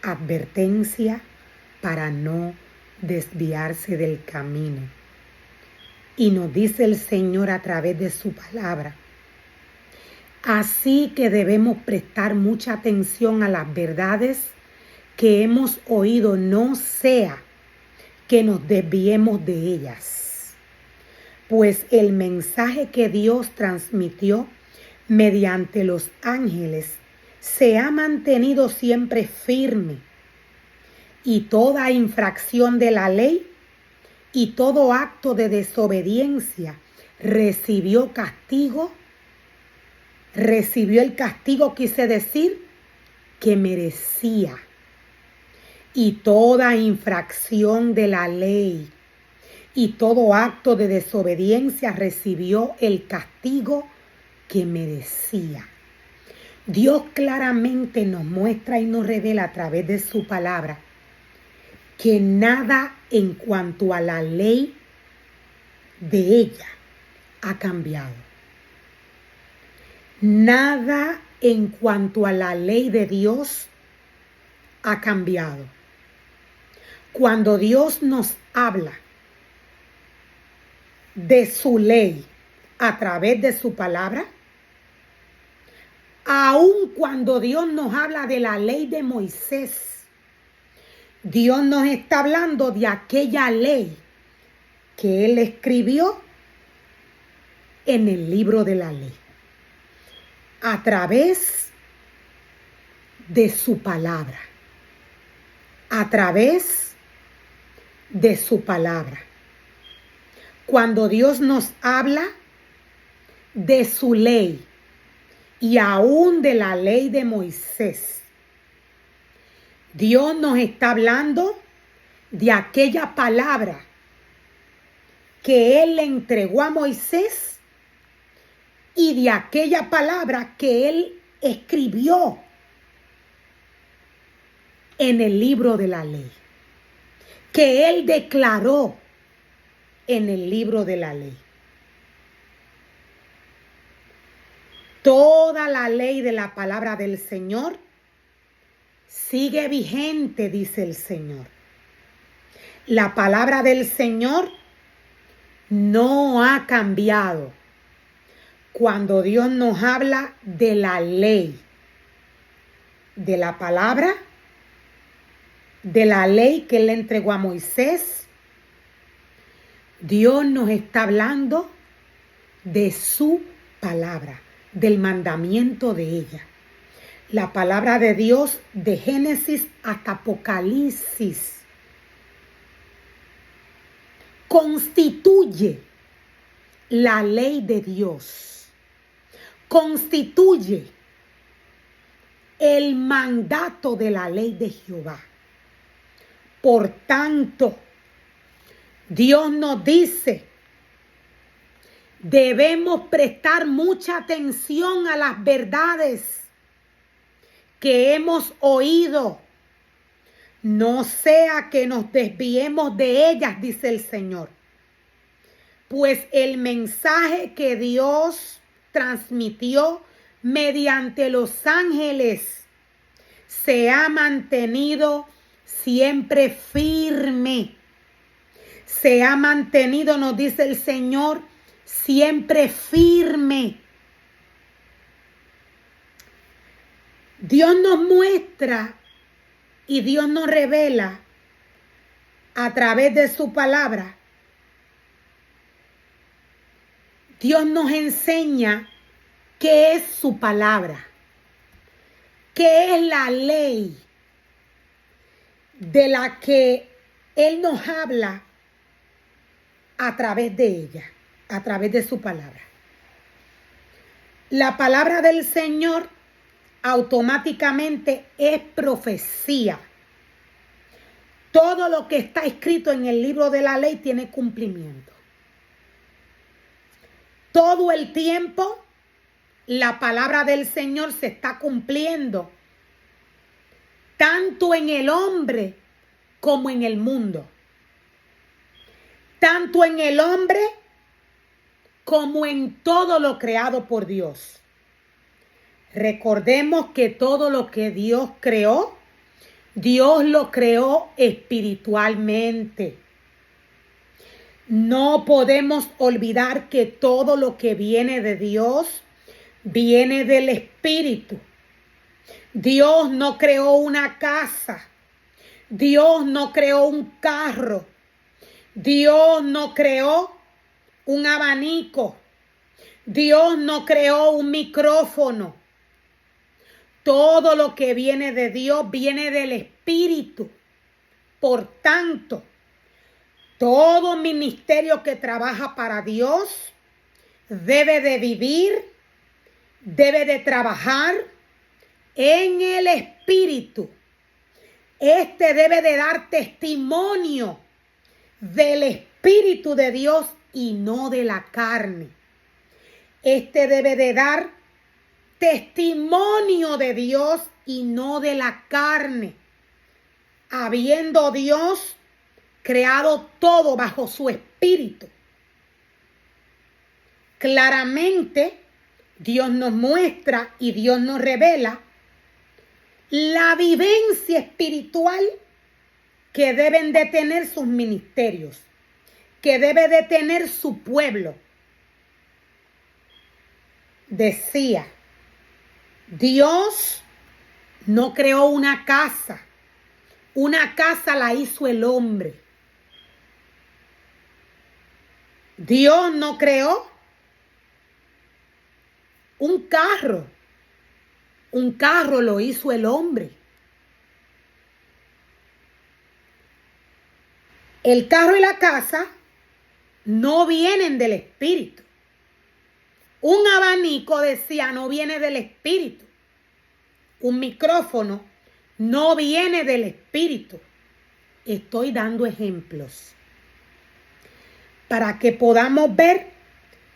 Advertencia para no desviarse del camino. Y nos dice el Señor a través de su palabra. Así que debemos prestar mucha atención a las verdades que hemos oído, no sea que nos desviemos de ellas. Pues el mensaje que Dios transmitió mediante los ángeles se ha mantenido siempre firme, y toda infracción de la ley y todo acto de desobediencia recibió el castigo, quise decir, que merecía. Y toda infracción de la ley y todo acto de desobediencia recibió el castigo que merecía. Dios claramente nos muestra y nos revela a través de su palabra que nada en cuanto a la ley de ella ha cambiado. Nada en cuanto a la ley de Dios ha cambiado. Cuando Dios nos habla de su ley a través de su palabra, aun cuando Dios nos habla de la ley de Moisés, Dios nos está hablando de aquella ley que Él escribió en el libro de la ley, a través de su palabra, a través de su palabra. Cuando Dios nos habla de su ley y aún de la ley de Moisés, Dios nos está hablando de aquella palabra que Él le entregó a Moisés y de aquella palabra que Él escribió en el libro de la ley, que Él declaró en el libro de la ley. Toda la ley de la palabra del Señor sigue vigente, dice el Señor. La palabra del Señor no ha cambiado. Cuando Dios nos habla de la ley, de la palabra, de la ley que Él le entregó a Moisés, Dios nos está hablando de su palabra, del mandamiento de ella. La palabra de Dios de Génesis hasta Apocalipsis constituye la ley de Dios, constituye el mandato de la ley de Jehová. Por tanto, Dios nos dice, debemos prestar mucha atención a las verdades que hemos oído, no sea que nos desviemos de ellas, dice el Señor. Pues el mensaje que Dios transmitió mediante los ángeles se ha mantenido siempre firme. Se ha mantenido, nos dice el Señor, siempre firme. Dios nos muestra y Dios nos revela a través de su palabra. Dios nos enseña qué es su palabra, qué es la ley de la que Él nos habla a través de ella, a través de su palabra. La palabra del Señor automáticamente es profecía. Todo lo que está escrito en el libro de la ley tiene cumplimiento. Todo el tiempo la palabra del Señor se está cumpliendo, tanto en el hombre como en el mundo. Tanto en el hombre como en todo lo creado por Dios. Recordemos que todo lo que Dios creó Dios lo creó espiritualmente. No podemos olvidar que todo lo que viene de Dios viene del Espíritu. Dios no creó una casa. Dios no creó un carro. Dios no creó un abanico. Dios no creó un micrófono. Todo lo que viene de Dios viene del Espíritu. Por tanto, todo ministerio que trabaja para Dios debe de vivir, debe de trabajar en el Espíritu. Este debe de dar testimonio del Espíritu de Dios y no de la carne. Este debe de dar testimonio de Dios y no de la carne. Habiendo Dios creado todo bajo su Espíritu. Claramente, Dios nos muestra y Dios nos revela la vivencia espiritual que deben de tener sus ministerios, que debe de tener su pueblo. Decía, Dios no creó una casa la hizo el hombre. Dios no creó un carro lo hizo el hombre. El carro y la casa no vienen del Espíritu. Un abanico, decía, no viene del Espíritu. Un micrófono no viene del Espíritu. Estoy dando ejemplos para que podamos ver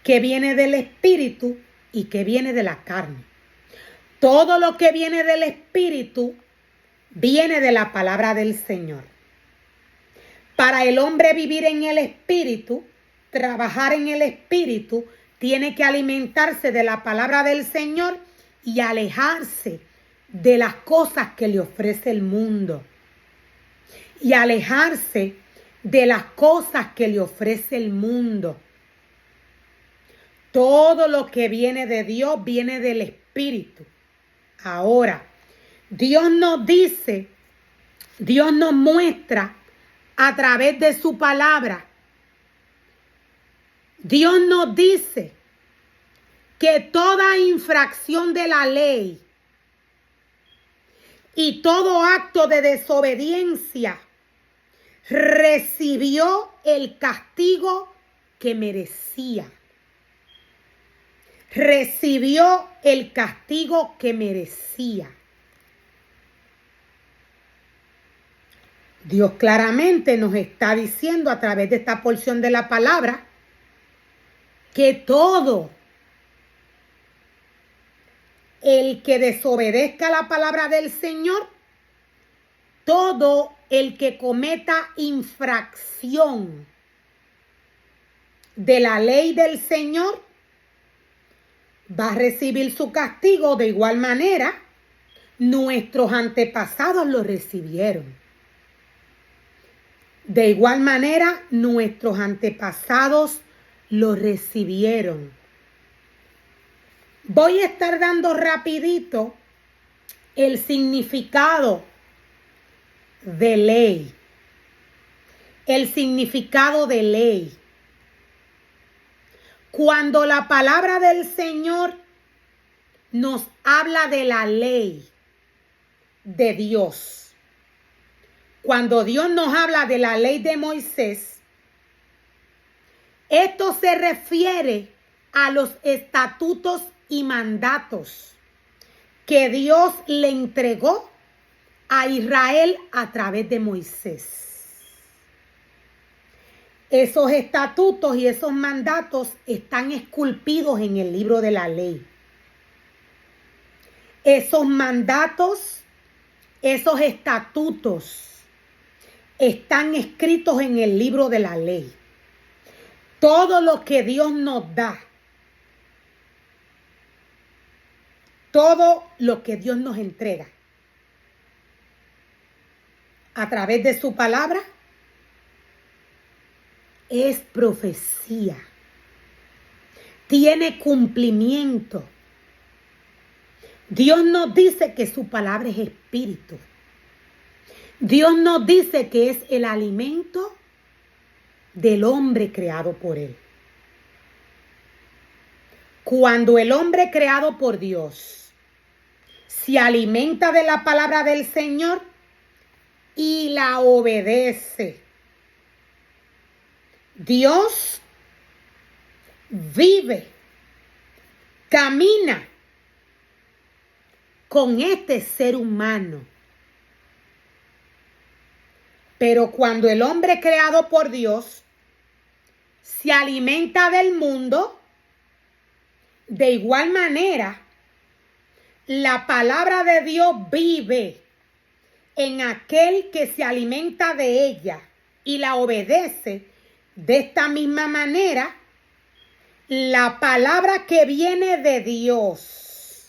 qué viene del Espíritu y qué viene de la carne. Todo lo que viene del Espíritu viene de la palabra del Señor. Para el hombre vivir en el Espíritu, trabajar en el Espíritu, tiene que alimentarse de la palabra del Señor y alejarse de las cosas que le ofrece el mundo. Y alejarse de las cosas que le ofrece el mundo. Todo lo que viene de Dios viene del Espíritu. Ahora, Dios nos dice, Dios nos muestra a través de su palabra. Dios nos dice que toda infracción de la ley y todo acto de desobediencia recibió el castigo que merecía. Recibió el castigo que merecía. Dios claramente nos está diciendo a través de esta porción de la palabra que todo el que desobedezca la palabra del Señor, todo el que cometa infracción de la ley del Señor, va a recibir su castigo. De igual manera, nuestros antepasados lo recibieron. De igual manera, nuestros antepasados lo recibieron. Voy a estar dando rapidito el significado de ley. El significado de ley. Cuando la palabra del Señor nos habla de la ley de Dios, cuando Dios nos habla de la ley de Moisés, esto se refiere a los estatutos y mandatos que Dios le entregó a Israel a través de Moisés. Esos estatutos y esos mandatos están esculpidos en el libro de la ley. Esos mandatos, esos estatutos están escritos en el libro de la ley. Todo lo que Dios nos da, todo lo que Dios nos entrega, a través de su palabra es profecía. Tiene cumplimiento. Dios nos dice que su palabra es espíritu. Dios nos dice que es el alimento del hombre creado por Él. Cuando el hombre creado por Dios se alimenta de la palabra del Señor y la obedece, Dios vive, camina con este ser humano. Pero cuando el hombre creado por Dios se alimenta del mundo, de igual manera, la palabra de Dios vive en aquel que se alimenta de ella y la obedece. De esta misma manera, la palabra que viene de Dios,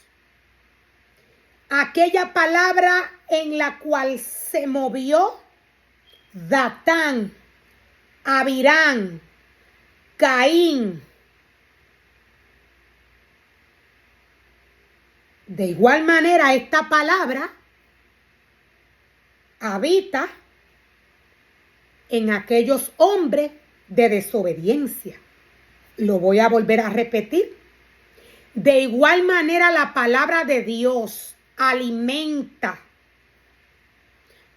aquella palabra en la cual se movió Datán, Abirán, Caín, de igual manera esta palabra habita en aquellos hombres de desobediencia. Lo voy a volver a repetir. De igual manera la palabra de Dios alimenta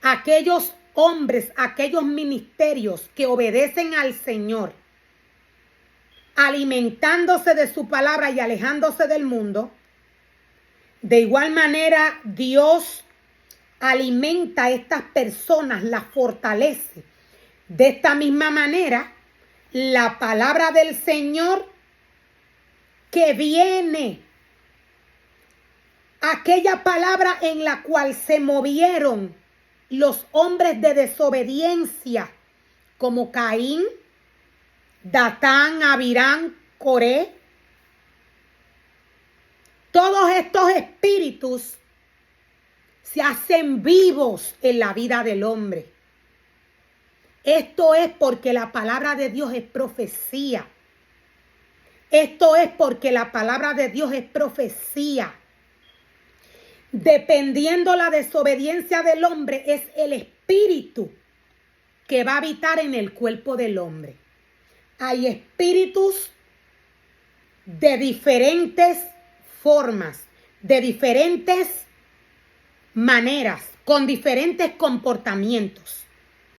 aquellos hombres, aquellos ministerios que obedecen al Señor, alimentándose de su palabra y alejándose del mundo. De igual manera, Dios alimenta a estas personas, las fortalece. De esta misma manera, la palabra del Señor que viene, aquella palabra en la cual se movieron los hombres de desobediencia, como Caín, Datán, Abirán, Coré. Todos estos espíritus se hacen vivos en la vida del hombre. Esto es porque la palabra de Dios es profecía. Esto es porque la palabra de Dios es profecía. Dependiendo la desobediencia del hombre, es el espíritu que va a habitar en el cuerpo del hombre. Hay espíritus de diferentes formas, de diferentes maneras, con diferentes comportamientos.